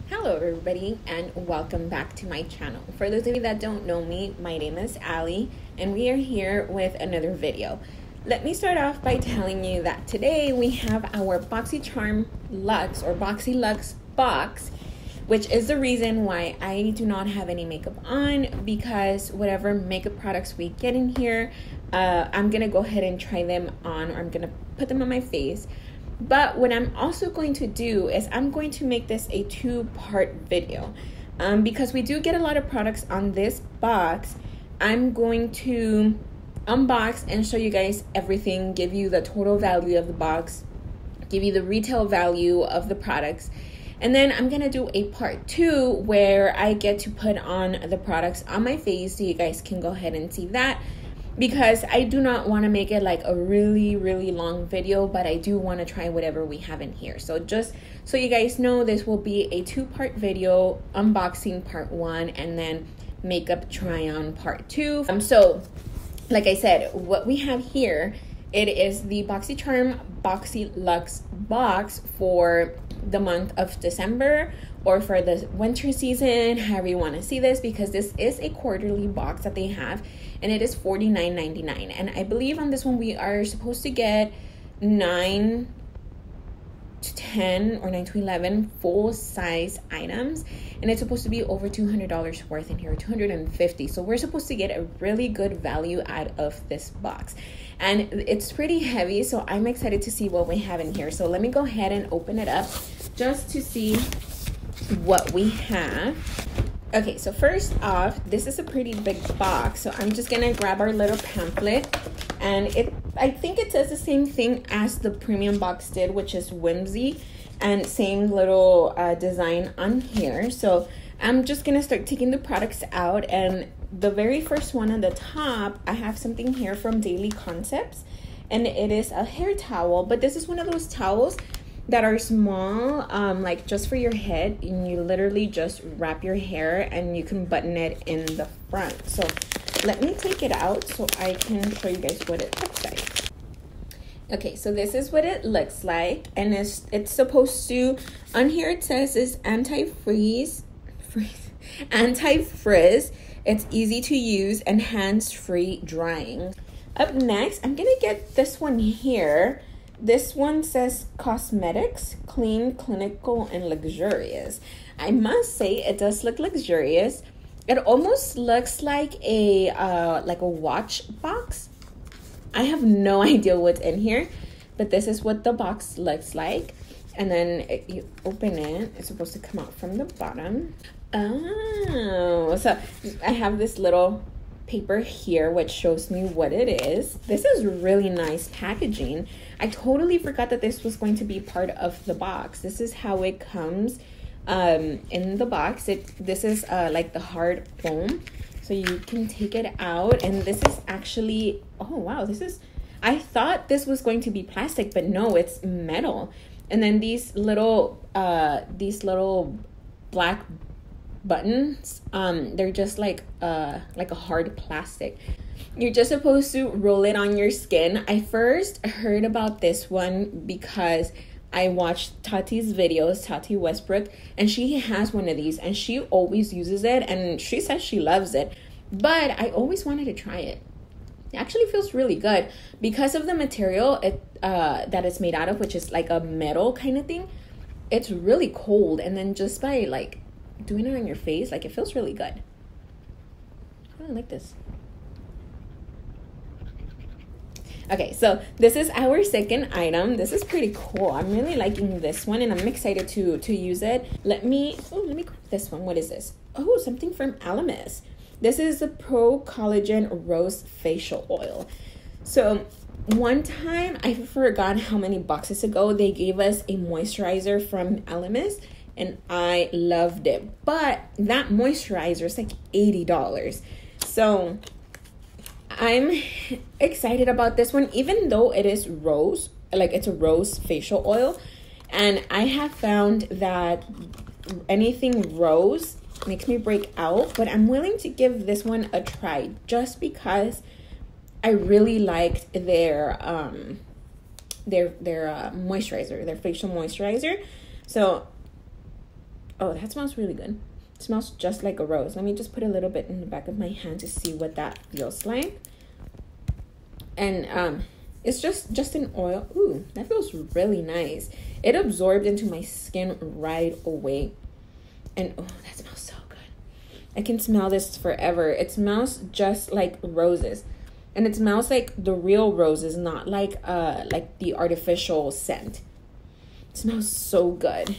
Hello everybody and welcome back to my channel. For those of you that don't know me, my name is Ali and we are here with another video. Let me start off by telling you that today we have our Boxyluxe or Boxyluxe box, which is the reason why I do not have any makeup on, because whatever makeup products we get in here, I'm gonna go ahead and try them on, or I'm gonna put them on my face. But what I'm also going to do is I'm going to make this a two-part video because we do get a lot of products on this box. I'm going to unbox and show you guys everything, give you the total value of the box, give you the retail value of the products. And then I'm going to do a part 2 where I get to put on the products on my face so you guys can go ahead and see that. Because I do not want to make it like a really long video, but I do want to try whatever we have in here. So just so you guys know, this will be a two-part video, unboxing part 1 and then makeup try on part 2. So like I said, what we have here, it is the Boxyluxe box for the month of December, or for the winter season, however you want to see this, because this is a quarterly box that they have, and it is $49.99. And I believe on this one we are supposed to get 9 to 10 or 9 to 11 full size items, and it's supposed to be over $200 worth in here, $250. So we're supposed to get a really good value out of this box, and it's pretty heavy, so I'm excited to see what we have in here. So let me go ahead and open it up just to see what we have. Okay, so first off, this is a pretty big box, so I'm just gonna grab our little pamphlet, and I think it says the same thing as the premium box did, which is whimsy, and same little design on here. So I'm just gonna start taking the products out, and the very first one on the top, I have something here from Daily Concepts, and it is a hair towel, but this is one of those towels that are small, like just for your head, and you literally just wrap your hair and you can button it in the front. So let me take it out so I can show you guys what it looks like. Okay, so this is what it looks like, and it's supposed to, on here it says is anti-frizz, it's easy to use and hands-free drying. Up next, I'm gonna get this one here. This one says cosmetics, clean, clinical, and luxurious. I must say it does look luxurious. It almost looks like a watch box. I have no idea what's in here, but this is what the box looks like. And then you open it, it's supposed to come out from the bottom. Oh, so I have this little paper here which shows me what it is. This is really nice packaging. I totally forgot that this was going to be part of the box. This is how it comes in the box. This is like the hard foam, so you can take it out, and this is actually, oh wow, this is, I thought this was going to be plastic, but no, it's metal. And then these little black buttons, they're just like a hard plastic. You're just supposed to roll it on your skin. I first heard about this one because I watched Tati's videos, Tati Westbrook, and she has one of these and she always uses it, and she says she loves it, but I always wanted to try it. It actually feels really good because of the material that it's made out of, which is like a metal kind of thing. It's really cold, and then just by like doing it on your face, like, it feels really good. I like this. Okay, so this is our second item. This is pretty cool. I'm really liking this one, and I'm excited to use it. Let me grab this one. What is this? Oh, something from Elemis. This is the Pro Collagen Rose Facial Oil. So one time, I forgot how many boxes ago, they gave us a moisturizer from Elemis, and I loved it. But that moisturizer is like $80. So I'm excited about this one, even though it is rose, like it's a rose facial oil. And I have found that anything rose makes me break out, but I'm willing to give this one a try just because I really liked their moisturizer, their facial moisturizer. So Oh, that smells really good. It smells just like a rose. Let me just put a little bit in the back of my hand to see what that feels like. And it's just an oil. Ooh, that feels really nice. It absorbed into my skin right away. And oh, that smells so good. I can smell this forever. It smells just like roses. And it smells like the real roses, not like the artificial scent. It smells so good.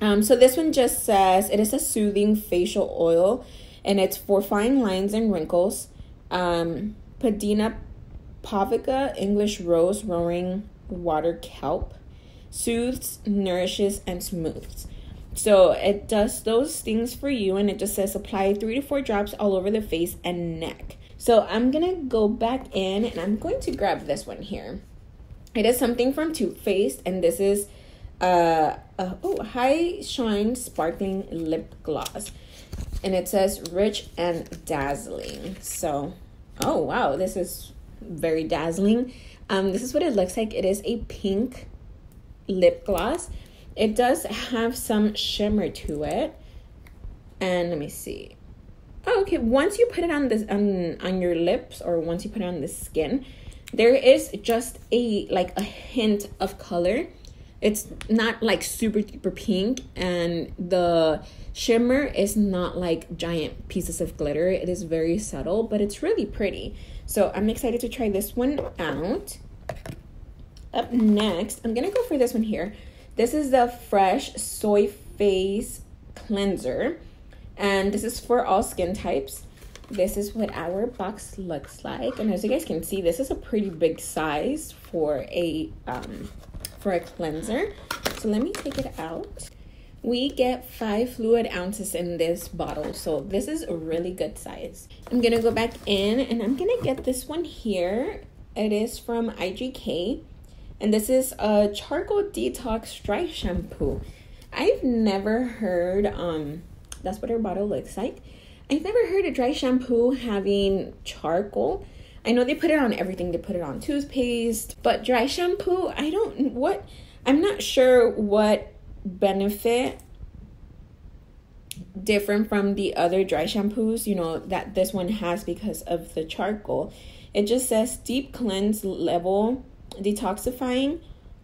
So this one just says it is a soothing facial oil, and it's for fine lines and wrinkles. Padina Pavica, English rose, roaring water kelp, soothes, nourishes, and smooths. So it does those things for you, and it just says apply 3 to 4 drops all over the face and neck. So I'm gonna go back in, and I'm going to grab this one here. It is something from Too Faced, and this is High Shine Sparkling Lip Gloss, and it says rich and dazzling. So, oh wow, this is very dazzling. This is what it looks like. It is a pink lip gloss. It does have some shimmer to it, and let me see. Oh, okay. Once you put it on this on your lips, or once you put it on the skin, there is just a hint of color. It's not like super pink, and the shimmer is not like giant pieces of glitter. It is very subtle, but it's really pretty. So I'm excited to try this one out. Up next, I'm gonna go for this one here. This is the Fresh Soy Face Cleanser, and this is for all skin types. This is what our box looks like, and as you guys can see, this is a pretty big size for a cleanser. So let me take it out. We get 5 fluid ounces in this bottle, so this is a really good size. I'm gonna go back in, and I'm gonna get this one here. It is from IGK, and this is a charcoal detox dry shampoo. I've never heard that's what our bottle looks like. I've never heard a dry shampoo having charcoal. I know they put it on everything. They put it on toothpaste, but dry shampoo, I'm not sure what benefit different from the other dry shampoos, that this one has because of the charcoal. It just says deep cleanse level, detoxifying,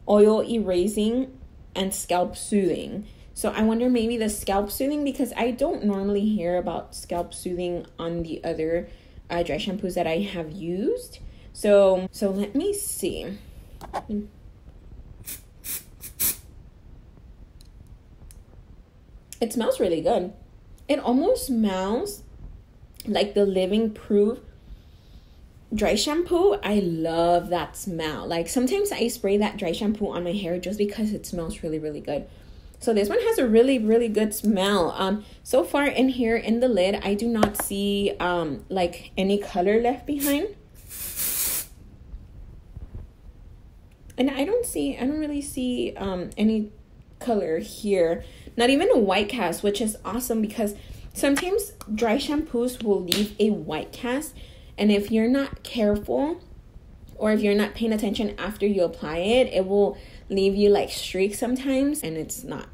oil erasing, and scalp soothing. So I wonder maybe the scalp soothing, because I don't normally hear about scalp soothing on the other dry shampoos that I have used. So let me see. It smells really good. It almost smells like the Living Proof dry shampoo. I love that smell. Like sometimes I spray that dry shampoo on my hair just because it smells really, really good. So this one has a really, really good smell. So far in here in the lid, I do not see like any color left behind. And I don't really see any color here. Not even a white cast, which is awesome because sometimes dry shampoos will leave a white cast. And if you're not careful, or if you're not paying attention after you apply it, it will leave you like streaks sometimes, and it's not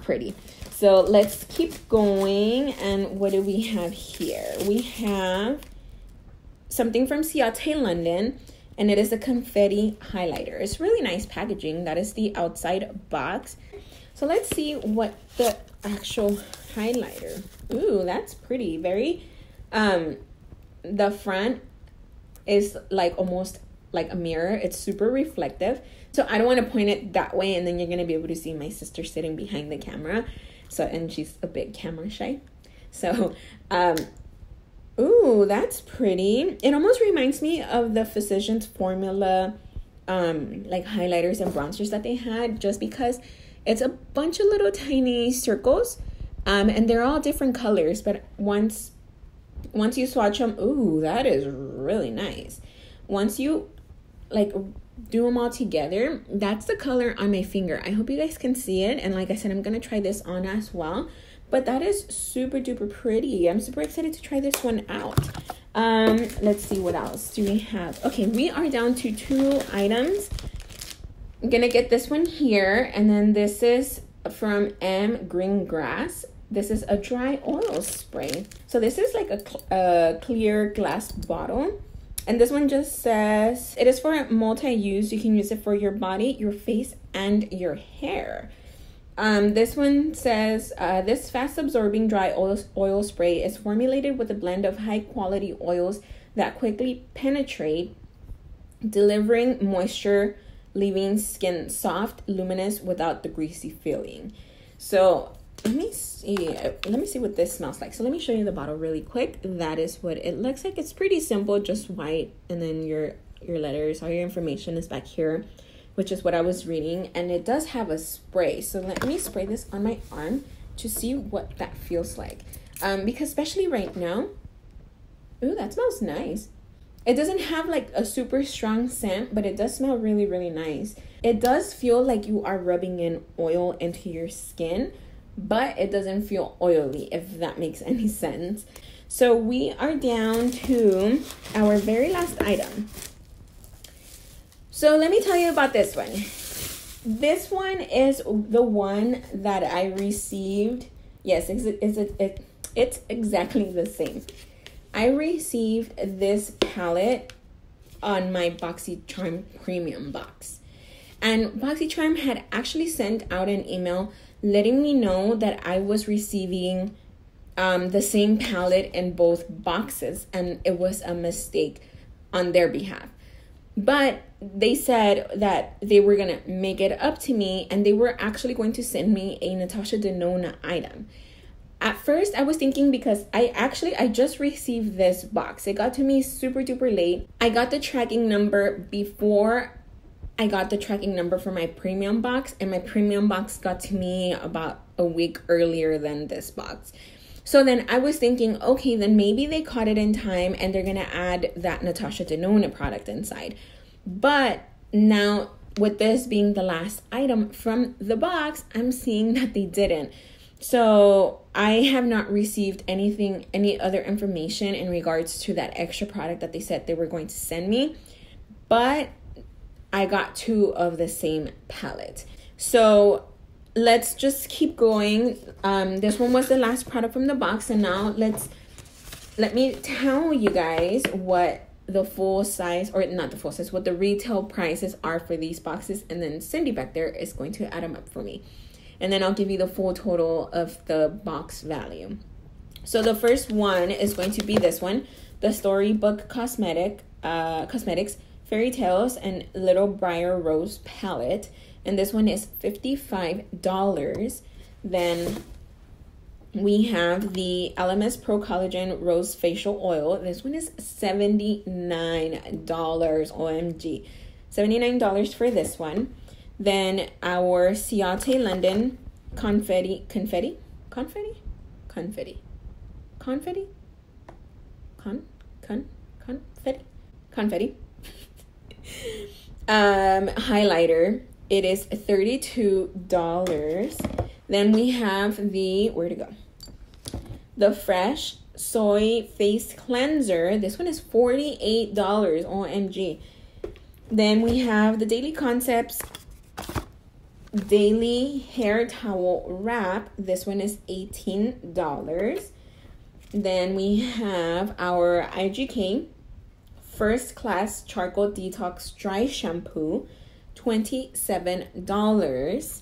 pretty. So let's keep going. And what do we have here? We have something from Ciate London, and it is a confetti highlighter. It's really nice packaging. That is the outside box. So let's see what the actual highlighter. Ooh, that's pretty. Very the front is like almost like a mirror. It's super reflective. So I don't want to point it that way, and then you're going to be able to see my sister sitting behind the camera. So, and she's a bit camera shy. So, ooh, that's pretty. It almost reminds me of the Physicians Formula, like highlighters and bronzers that they had, just because it's a bunch of little tiny circles, and they're all different colors. But once you swatch them, ooh, that is really nice. Once you like do them all together, that's the color on my finger. I hope you guys can see it, and like I said, I'm gonna try this on as well. But that is super duper pretty. I'm super excited to try this one out. Let's see, what else do we have? Okay, we are down to 2 items. I'm gonna get this one here, and then this is from M Green Grass. This is a dry oil spray. So this is like a clear glass bottle. And this one just says, it is for multi-use. You can use it for your body, your face, and your hair. This one says, this fast-absorbing dry oil spray is formulated with a blend of high-quality oils that quickly penetrate, delivering moisture, leaving skin soft, luminous, without the greasy feeling. So let me see what this smells like. So let me show you the bottle really quick. That is what it looks like. It's pretty simple, just white, and then your letters, all your information is back here, which is what I was reading. And it does have a spray. So let me spray this on my arm to see what that feels like. Because especially right now, ooh, that smells nice. It doesn't have like a super strong scent, but it does smell really, really nice. It does feel like you are rubbing in oil into your skin, but it doesn't feel oily, if that makes any sense. So we are down to our very last item. So let me tell you about this one. This one is the one that I received. Yes, it's exactly the same. I received this palette on my BoxyCharm premium box. And BoxyCharm had actually sent out an email letting me know that I was receiving the same palette in both boxes, and it was a mistake on their behalf. But they said that they were going to make it up to me, and they were actually going to send me a Natasha Denona item. At first, I was thinking, because I just received this box. It got to me super duper late. I got the tracking number before I got the tracking number for my premium box, and my premium box got to me about a week earlier than this box. So then I was thinking, okay, then maybe they caught it in time and they're going to add that Natasha Denona product inside. But now, with this being the last item from the box, I'm seeing that they didn't. So I have not received any other information in regards to that extra product that they said they were going to send me. But I got 2 of the same palette. So let's just keep going. This one was the last product from the box, and now let me tell you guys what the full size, or not the full size, what the retail prices are for these boxes, and then Cindy back there is going to add them up for me. And then I'll give you the full total of the box value. So the first one is going to be this one, the Storybook Cosmetics Fairy Tales and Little Briar Rose palette, and this one is $55. Then we have the LMS Pro Collagen Rose Facial Oil. This one is $79. OMG, $79 for this one. Then our Ciate London confetti highlighter. It is $32. Then we have the, where to go? The Fresh Soy Face Cleanser. This one is $48. OMG. Then we have the Daily Concepts Daily Hair Towel Wrap. This one is $18. Then we have our IGK First Class Charcoal Detox Dry Shampoo, $27.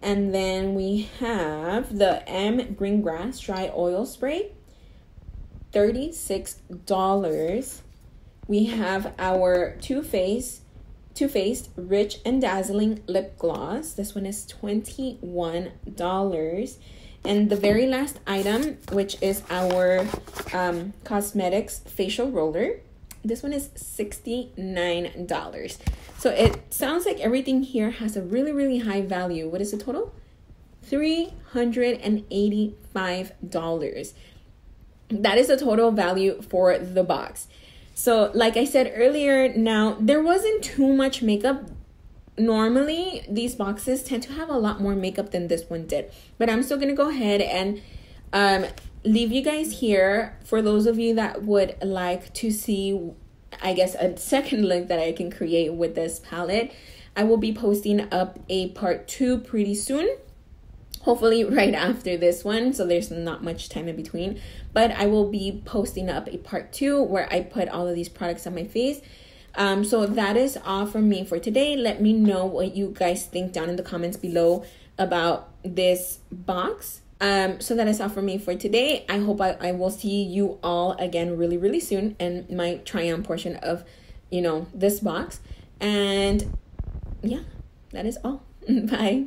And then we have the M Green Grass Dry Oil Spray, $36. We have our Too Faced Rich and Dazzling Lip Gloss. This one is $21. And the very last item, which is our Cosmetics Facial Roller. This one is $69. So it sounds like everything here has a really, really high value. What is the total? $385. That is the total value for the box. So like I said earlier, now there wasn't too much makeup. Normally these boxes tend to have a lot more makeup than this one did, but I'm still gonna go ahead and leave you guys here for those of you that would like to see, I guess, a second look that I can create with this palette. I will be posting up a part 2 pretty soon. hopefully right after this one, so there's not much time in between. But I will be posting up a part 2 where I put all of these products on my face. So that is all from me for today. Let me know what you guys think down in the comments below about this box. So that is all from me for today. I hope I will see you all again really soon in my try on portion of, this box. And yeah, that is all. Bye.